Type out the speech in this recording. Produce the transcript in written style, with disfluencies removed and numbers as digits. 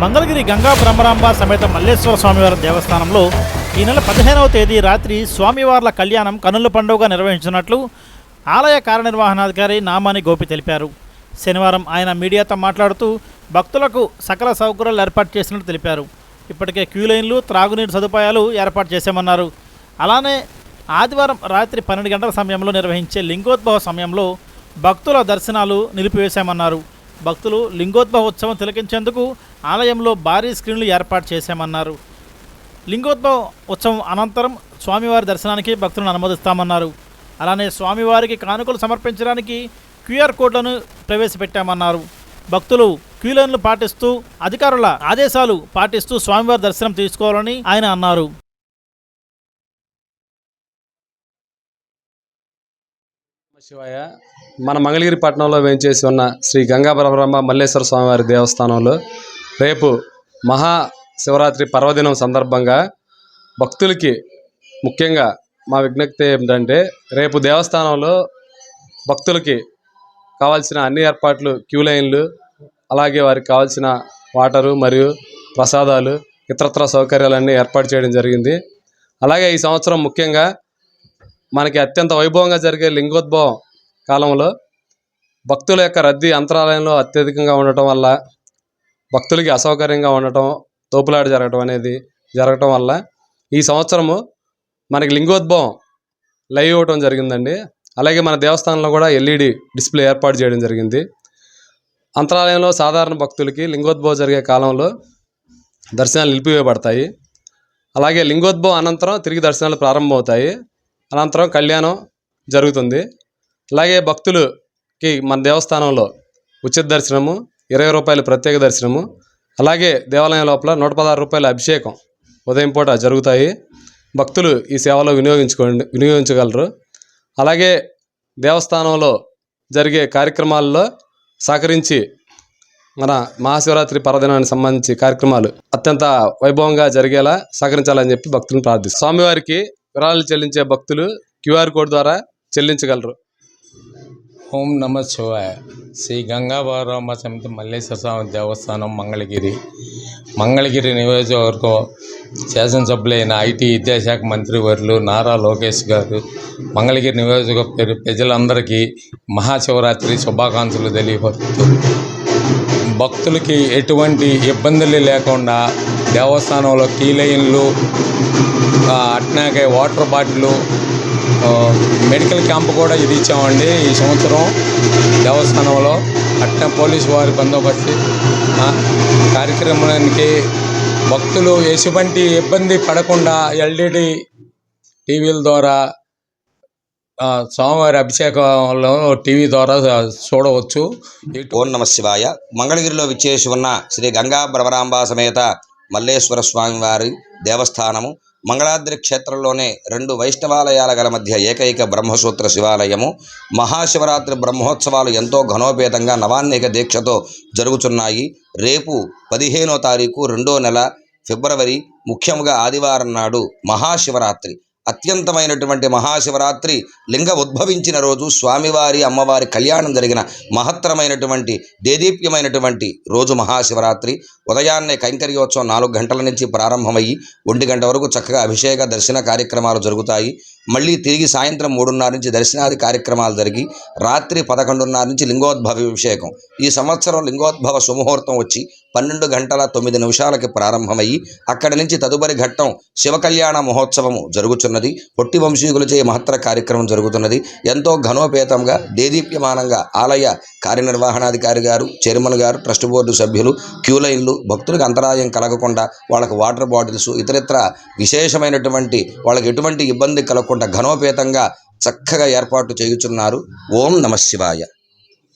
మంగళగిరి గంగా బ్రహ్మరాంబ సమేత మల్లేశ్వర స్వామివారి దేవస్థానంలో ఈ నెల 15వ తేదీ రాత్రి స్వామివార్ల కళ్యాణం కన్నుల పండుగగా నిర్వహించినట్లు ఆలయ కార్యనిర్వహణాధికారి నామాని గోపి తెలిపారు. శనివారం ఆయన మీడియాతో మాట్లాడుతూ భక్తులకు సకల సౌకర్యాలు ఏర్పాటు చేసినట్టు తెలిపారు. ఇప్పటికే క్యూ లైన్లు, త్రాగునీరు సదుపాయాలు ఏర్పాటు చేశామన్నారు. అలానే ఆదివారం రాత్రి 12 గంటల సమయంలో నిర్వహించే లింగోద్భవ సమయంలో భక్తుల దర్శనాలు నిలిపివేశామన్నారు. భక్తులు లింగోద్భవ ఉత్సవం తిలకించేందుకు ఆలయంలో భారీ స్క్రీన్లు ఏర్పాటు చేశామన్నారు. లింగోద్భవ ఉత్సవం అనంతరం స్వామివారి దర్శనానికి భక్తులను అనుమతిస్తామన్నారు. అలానే స్వామివారికి కానుకలు సమర్పించడానికి క్యూఆర్ కోడ్లను ప్రవేశపెట్టామన్నారు. భక్తులు క్యూ లైన్లు పాటిస్తూ అధికారుల ఆదేశాలు పాటిస్తూ స్వామివారి దర్శనం తీసుకోవాలని ఆయన అన్నారు. శివాయ మన మంగళగిరి పట్టణంలో వేంచేసి ఉన్న శ్రీ గంగా బ్రహ్మరాంబ మల్లేశ్వర స్వామివారి దేవస్థానంలో రేపు మహాశివరాత్రి పర్వదినం సందర్భంగా భక్తులకి ముఖ్యంగా మా విజ్ఞప్తి ఏమిటంటే, రేపు దేవస్థానంలో భక్తులకి కావాల్సిన అన్ని ఏర్పాట్లు, క్యూ లైన్లు, అలాగే వారికి కావాల్సిన వాటరు మరియు ప్రసాదాలు, ఇతరత్ర సౌకర్యాలన్నీ ఏర్పాటు చేయడం జరిగింది. అలాగే ఈ సంవత్సరం ముఖ్యంగా మనకి అత్యంత వైభవంగా జరిగే లింగోద్భవం కాలంలో భక్తుల యొక్క రద్దీ అంతరాలయంలో అత్యధికంగా ఉండటం వల్ల భక్తులకి అసౌకర్యంగా ఉండటం, తోపులాట జరగటం వల్ల ఈ సంవత్సరము మనకి లింగోద్భవం లైవ్ ఇవ్వటం జరిగిందండి. అలాగే మన దేవస్థానంలో కూడా ఎల్ఈడి డిస్ప్లే ఏర్పాటు చేయడం జరిగింది. అంతరాలయంలో సాధారణ భక్తులకి లింగోద్భవం జరిగే కాలంలో దర్శనాలు నిలిపివేయబడతాయి. అలాగే లింగోద్భవం అనంతరం తిరిగి దర్శనాలు ప్రారంభమవుతాయి. అనంతరం కళ్యాణం జరుగుతుంది. అలాగే భక్తులకి మన దేవస్థానంలో ఉచిత దర్శనము, 20 రూపాయలు ప్రత్యేక దర్శనము, అలాగే దేవాలయం లోపల 116 రూపాయల అభిషేకం ఉదయం పూట జరుగుతాయి. భక్తులు ఈ సేవలో వినియోగించగలరు. అలాగే దేవస్థానంలో జరిగే కార్యక్రమాల్లో సహకరించి మన మహాశివరాత్రి పర్వదినానికి సంబంధించి కార్యక్రమాలు అత్యంత వైభవంగా జరిగేలా సహకరించాలని చెప్పి భక్తులను ప్రార్థిస్తాం. స్వామివారికి విరాళాలు చెల్లించే భక్తులు క్యూఆర్ కోడ్ ద్వారా చెల్లించగలరు. ఓం నమ శివాయ. శ్రీ గంగా బ్రహ్మరాంబ సమేత మల్లేశ్వర స్వామి దేవస్థానం మంగళగిరి నియోజకవర్గం శాసనసభ్యులైన ఐటీ విద్యాశాఖ మంత్రి వర్యులు నారా లోకేష్ గారు మంగళగిరి నియోజకవర్గ ప్రజలందరికీ మహాశివరాత్రి శుభాకాంక్షలు తెలియపరుస్తూ భక్తులకి ఎటువంటి ఇబ్బందులు లేకుండా దేవస్థానంలో కీ లైన్లు, అట్లాగే వాటర్ బాటిల్, మెడికల్ క్యాంప్ కూడా ఇది ఇచ్చామండి ఈ సంవత్సరం దేవస్థానంలో. అట్లా పోలీసు వారి బందోబస్తు కార్యక్రమానికి భక్తులు ఎటువంటి ఇబ్బంది పడకుండా ఎల్ఈడి టీవీల ద్వారా స్వామివారి అభిషేకంలో టీవీ ద్వారా చూడవచ్చు. ఓం నమ శివాయ. మంగళగిరిలో విచ్చేసి ఉన్న శ్రీ గంగా బ్రహ్మరాంబ సమేత మల్లేశ్వర స్వామివారి దేవస్థానము మంగళాద్రి క్షేత్రంలోనే 2 వైష్ణవాలయాల గల మధ్య ఏకైక బ్రహ్మసూత్ర శివాలయము. మహాశివరాత్రి బ్రహ్మోత్సవాలు ఎంతో ఘనోపేతంగా నవాన్నిక దీక్షతో జరుగుతున్నాయి. రేపు 15వ తారీఖు 2వ నెల ఫిబ్రవరి, ముఖ్యంగా ఆదివారం నాడు మహాశివరాత్రి. అత్యంతమైనటువంటి మహాశివరాత్రి లింగ ఉద్భవించిన రోజు, స్వామివారి అమ్మవారి కళ్యాణం జరిగిన మహత్తరమైనటువంటి దేదీప్యమైనటువంటి రోజు మహాశివరాత్రి. ఉదయాన్నే కైంకర్యోత్సవం 4 గంటల నుంచి ప్రారంభమయ్యి 1 గంట వరకు చక్కగా అభిషేక దర్శన కార్యక్రమాలు జరుగుతాయి. మళ్ళీ తిరిగి సాయంత్రం 3:30 నుంచి దర్శనాది కార్యక్రమాలు జరిగి రాత్రి 11:30 నుంచి లింగోద్భవ అభిషేకం. ఈ సంవత్సరం లింగోద్భవ సుముహూర్తం వచ్చి 12 గంటల 9 నిమిషాలకి ప్రారంభమయ్యి అక్కడి నుంచి తదుపరి ఘట్టం శివ కళ్యాణ మహోత్సవము జరుగుతున్నది. పొట్టి వంశీకులచే మహత్తర కార్యక్రమం జరుగుతున్నది. ఎంతో ఘనోపేతంగా దేదీప్యమానంగా ఆలయ కార్యనిర్వహణాధికారి గారు, చైర్మన్ గారు, ట్రస్ట్ బోర్డు సభ్యులు, క్యూ లైన్లు, భక్తులకు అంతరాయం కలగకుండా వాళ్ళకు వాటర్ బాటిల్స్, ఇతరత్ర విశేషమైనటువంటి వాళ్ళకి ఎటువంటి ఇబ్బంది కలగకుండా ఘనోపేతంగా చక్కగా ఏర్పాటు చేయుచున్నారు. ఓం నమ శివాయ.